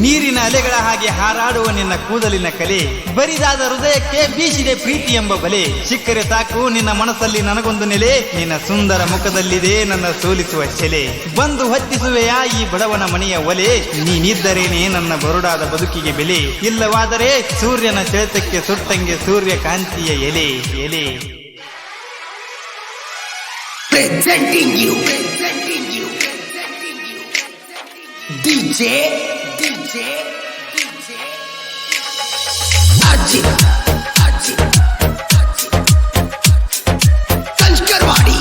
ನೀರಿನ ಅಲೆಗಳ ಹಾಗೆ ಹಾರಾಡುವ ನಿನ್ನ ಕೂದಲಿನ ಕಲೆ, ಬರಿದಾದ ಹೃದಯಕ್ಕೆ ಬೀಸಿದೆ ಪ್ರೀತಿ ಎಂಬ ಬಲೆ. ಸಿಕ್ಕರೆ ಸಾಕು ನಿನ್ನ ಮನಸ್ಸಲ್ಲಿ ನನಗೊಂದು ನೆಲೆ, ನಿನ್ನ ಸುಂದರ ಮುಖದಲ್ಲಿದೆ ನನ್ನ ಸೋಲಿಸುವ ಸೆಲೆ. ಬಂದು ಹತ್ತಿಸುವೆಯ ಈ ಬಡವನ ಮನೆಯ ಒಲೆ, ನೀನಿದ್ದರೇನೆ ನನ್ನ ಬರುಡಾದ ಬದುಕಿಗೆ ಬೆಲೆ. ಇಲ್ಲವಾದರೆ ಸೂರ್ಯನ ಸೆಳೆತಕ್ಕೆ ಸುಟ್ಟಂಗೆ ಸೂರ್ಯಕಾಂತಿಯ ಎಲೆ ಎಲೆ. Presenting you DJ Ajit Kanchkarwadi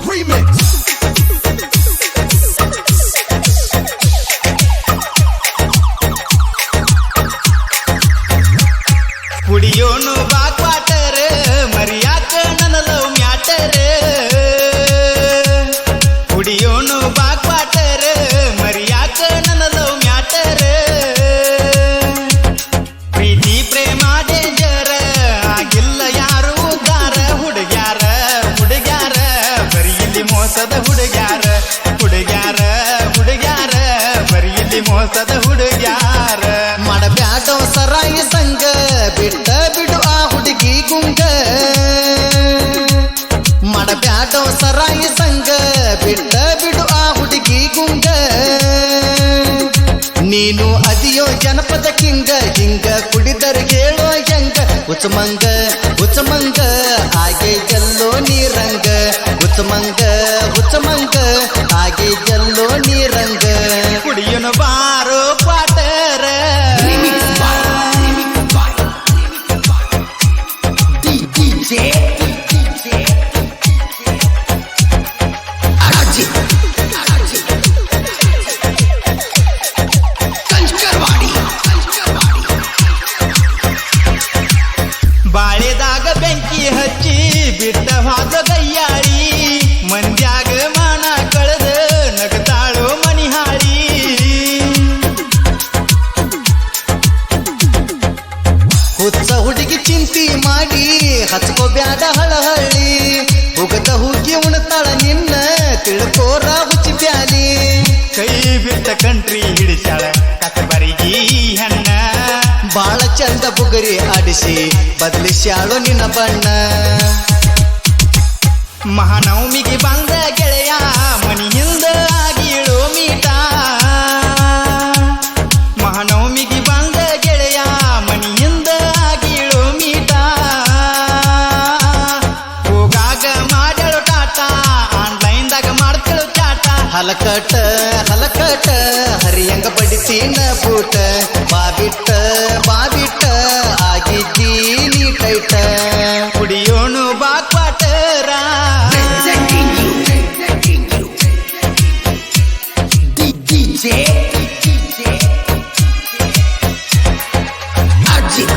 Remix. ಕುಡಿಯೋನು box water ಮರಿಯಾಕ ನನ್ನ ಲವ್ ಮ್ಯಾಟರ್. ಕುಡಿಯೋನು ಬಾಕ್ ವಾಟರ್ ಮರಿಯಾಕ ನನ್ನ ಲವ್ ಮ್ಯಾಟರ್. ಪ್ರೀತಿ ಪ್ರೇಮ ಡೇಂಜರ್ ಆಗಿಲ್ಲ ಯಾರು ಉದ್ದಾರ. ಹುಡುಗ್ಯಾರ ಹುಡುಗ್ಯಾರ ಬರೀ ಇಲ್ಲಿ ಮೋಸದ ಹುಡುಗ್ಯಾರ. ಹುಡುಗ್ಯಾರ ಹುಡುಗ್ಯಾರ ಬರೀ ಇಲ್ಲಿ ಮೋಸದ ಹುಡುಗ್ಯಾರ. ಮಾಡಬ್ಯಾಡೋ ಸರಾಯಿ ಸಂಗ ಬಿಟ್ಟ ಬಿಡು ಆ ಹುಡುಗಿ ಗುಂಗ. ಮಾಡಬ್ಯಾಡೋ ಸರಾಯಿ ಸಂಗ ಬಿಟ್ಟ ಬಿಡು ಆ ಹುಡುಗಿ ಗುಂಗ. ನೀನು ಅದಿಯೋ ಜನಪದ ಕಿಂಗ, ಹಿಂಗ ಕುಡಿದರ್ ಹೇಳೋ ಹೆಂಗ. ಉಚ್ಚಮಂಗ ಉಚ್ಚಮಂಗ ಹಾಗೆ ಜಲ್ಲೋ ನೀರಂಗ. ಉಚ್ಚಮಂಗ ಉಚ್ಚಮಂಗ ಹಾಗೆ ಜಲ್ಲೋ ನೀರಂಗ. ಕುಡಿಯೋನು ಬಾರೋ ಕ್ವಾಟರ DJ Ajit Kanchkarwadi ಬಾಳೆದಾಗ ಬೆಂಕಿ ಹಚ್ಚಿ ಬಿಟ್ಟ ಹಾದ ಗಯ್ಯಾಳಿ. ಮಂದ್ಯಾಗ ಮಾನ ಕಳೆದ ನಗತಾಳೋ ಮನಿಹಾಳಿ. ಹುಚ್ಚ ಹುಡುಗಿ ಚಿಂತಿ ಮಾಡಿ ಹಚ್ಕೋಬ್ಯಾಡ ಹಳಹಳ್ಳಿ. ಉಗದ ಹುಗ್ಗಿ ಉಣತಾಳ ನಿನ್ನ ತಿಳ್ಕೋರ ಹುಚ್ಚಿ ಬ್ಯಾಲಿ. ಕೈ ಬಿಟ್ಟ ಕಂಟ್ರಿ ಹಿಡಿಸಾಳ ಕಸಬರಿಗಿ ಹೆಣ್ಣ. ಬಾಳ ಚಂದ ಬುಗರಿ ಆಡಿಸಿ ಬದಲಿಸ್ಯಾಳು ನಿನ್ನ ಬಣ್ಣ. ಮಹಾನವಮಿಗೆ ಬಂದ ಗೆಳೆಯ ಮನಿ ಹಿಂದ ಆಗಿಳೋ ಮೀಟ. ಮಹಾನವಮಿಗೆ ಬಂದ ಗೆಳೆಯ ಮನಿ ಹಿಂದ ಆಗಿಳೋ ಮೀಟ. ಹೋಗಾಗ ಮಾಡಳು ಟಾಟ ಆನ್ಲೈನ್ದಾಗ ಮಾಡ್ತಳು ಚಾಟ. ಹಲಕಟ ಹಲಕಟ ಹರಿಯಂಗ ಬಡಿತೀನ ಬೂಟ. ಬಾಬಿಟ್ಟ ಬಾಬಿಟ್ಟ ಆಗಿದ್ದೀನಿ ಟೈಟ. ಕುಡಿಯೋನು ಬಾಕ್ water Presenting you DJ Ajit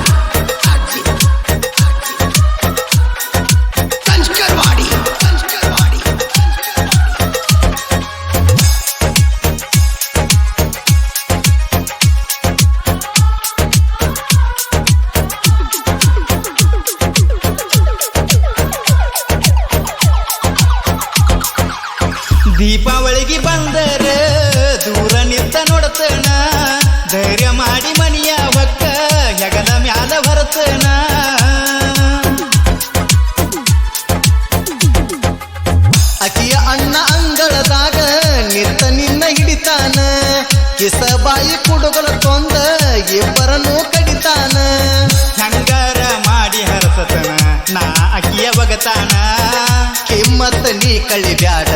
Kanchkarwadi ದೀಪಾವಳಿಗೆ ಬಂದರ ದೂರ ನಿಂತ ನೋಡತನ. ಧೈರ್ಯ ಮಾಡಿ ಮನಿಯ ಹೊಕ್ಕ ಹೆಗಲ ಮ್ಯಾಲ ಹೊರತನ. ಅಕಿಯ ಅಣ್ಣ ಅಂಗಳದಾಗ ನಿಂತ ನಿನ್ನ ಹಿಡಿತಾನ. ಕಿಸಬಾಯಿ ಕುಡುಗಲ ತೊಂದ ಇಬ್ಬರನ್ನು ಕಡಿತಾನ. ಹಂಗಾರ ಮಾಡಿ ಹರಸತನ ನಾ ಅಕಿಯ ಬಗತಾನ. ಕಿಮ್ಮತ್ತ ನೀ ಕಳಿಬ್ಯಾಡ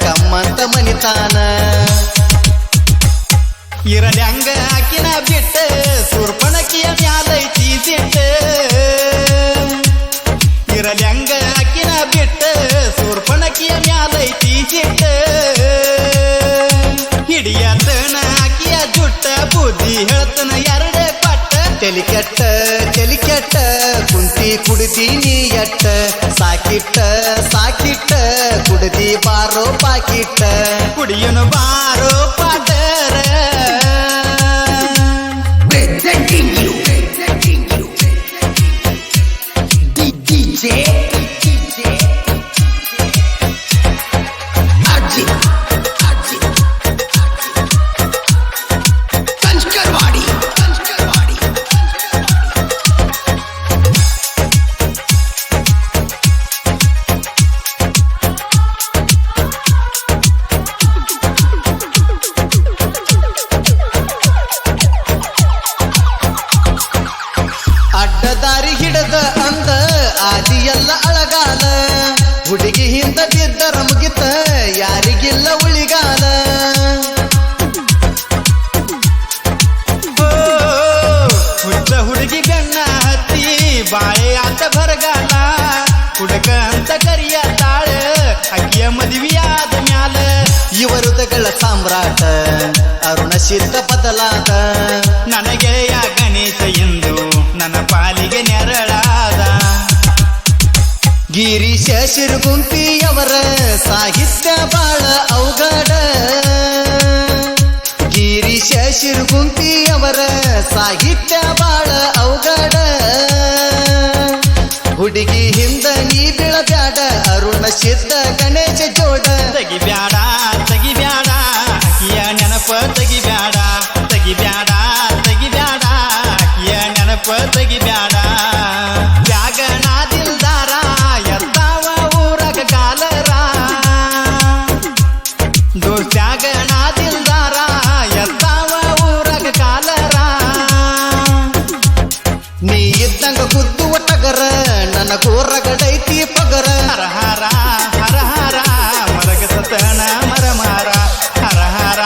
ಕಮ್ಮಂತ ಮನಿತಾನ. ಇರಲಿ ಹಂಗ ಆಕಿನ ಬಿಟ್ಟ ಸುರ್ಪಣಕಿಯ ಮ್ಯಾಲೈತಿ ಸಿಟ್ಟ. ಇರಲಿ ಹಂಗ ಆಕಿನ ಬಿಟ್ಟ ಸುರ್ಪಣಕಿಯ ಮ್ಯಾಲೈತಿ ಸಿಟ್ಟ. ಹಿಡಿಯತನ ಆಕಿಯ ಜುಟ್ಟ ಬುದ್ಧಿ ಹೇಳ್ತನ ಎರಡೇ ಪಟ್ಟ. ತೆಲಿಕೆಟ್ಟ ತೆಲಿಕೆಟ್ಟ ಕುಂತಿ ಕುಡಿದೀನಿ ಎಟ್ಟ. ಸಾಕಿಟ್ಟ ಸಾಕಿಟ್ಟ ಕುಡಿದಿ ಬಾರೋ ಪಾಕಿಟ್ಟ. ಕುಡಿಯೋನು ಬಾರೋ ಪಾಟರ Presenting you DJ Ajit ಸಾಮ್ರಾಟ Aruna ಸಿದ್ಧ ಬದಲಾದ ನನಗೆಯ ಗಣೇಶ ಎಂದು ನನ್ನ ಪಾಲಿಗೆ ನೆರಳಾದ ಗಿರೀಶ ಶಿರಗುಂಪಿಯವರ ಸಾಹಿತ್ಯ ಬಾಳ ಔಗಡ ಗಿರೀಶ ಶಿರಗುಂಪಿಯವರ ಸಾಹಿತ್ಯ ಬಾಳ ಔಗಡ ಹುಡುಗಿ ಹಿಂದ ನೀ ಬೀಳಬ್ಯಾಡ ಅರುಣ ಸಿದ್ಧ ಗಣೇಶ ಜೋಡ ತೆಗಿಬ್ಯಾಡ ತೆಗಿಬ್ಯಾಡ ಅಕ್ಕಿಯ ನೆನಪ ತೆಗಿಬ್ಯಾಡ ತೆಗಿಬ್ಯಾಡ ತೆಗಿಬ್ಯಾಡ ಅಕ್ಕಿಯ ನೆನಪ ತೆಗಿಬ್ಯಾಡ ಜಾಗಣ ದಿಲ್ದಾರ ಎತ್ತಾವ ಊರಗ ಕಾಲರ ದೋಸ್ತ್ಯಾಗಣ ದಿಲ್ದಾರ ಎತ್ತಾವ ಊರಗ ಕಾಲರ ನೀ ಇದ್ದಂಗ ಗುದ್ದುವ ಟಗರ ನನ್ನ ಗೋರಗಡೈತಿ ಪಗರ ಹರ ಹರ ಹರ ಹರ ಮರಗ ಸತನ ಮರ ಮಾರ ಹರ ಹರ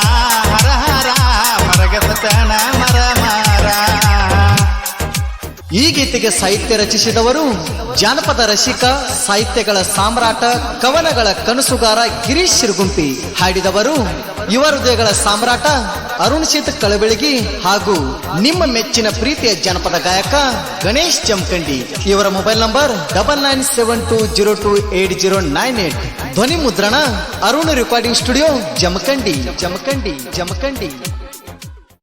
ಹರ ಹರ ಮರಗ ಸತನ ಮರ ಮಾರ ಈ ಗೀತೆಗೆ ಸಾಹಿತ್ಯ ರಚಿಸಿದವರು ಜಾನಪದ ರಸಿಕ ಸಾಹಿತ್ಯಗಳ ಸಾಮ್ರಾಟ ಕವನಗಳ ಕನಸುಗಾರ ಗಿರೀಶ್ ಶಿರಗುಂಪಿ ಹಾಡಿದವರು ಯುವ ಹೃದಯಗಳ ಸಾಮ್ರಾಟ ಅರುಣ್ ಸಿದ್ಧ ಕಳಬೆಳಗಿ ಹಾಗೂ ನಿಮ್ಮ ಮೆಚ್ಚಿನ ಪ್ರೀತಿಯ ಜನಪದ ಗಾಯಕ ಗಣೇಶ್ ಜಮಖಂಡಿ. ಇವರ ಮೊಬೈಲ್ ನಂಬರ್ 9972028098. ಧ್ವನಿ ಮುದ್ರಣ ಅರುಣ್ ರೆಕಾರ್ಡಿಂಗ್ ಸ್ಟುಡಿಯೋ ಜಮಖಂಡಿ ಜಮಖಂಡಿ ಜಮಖಂಡಿ.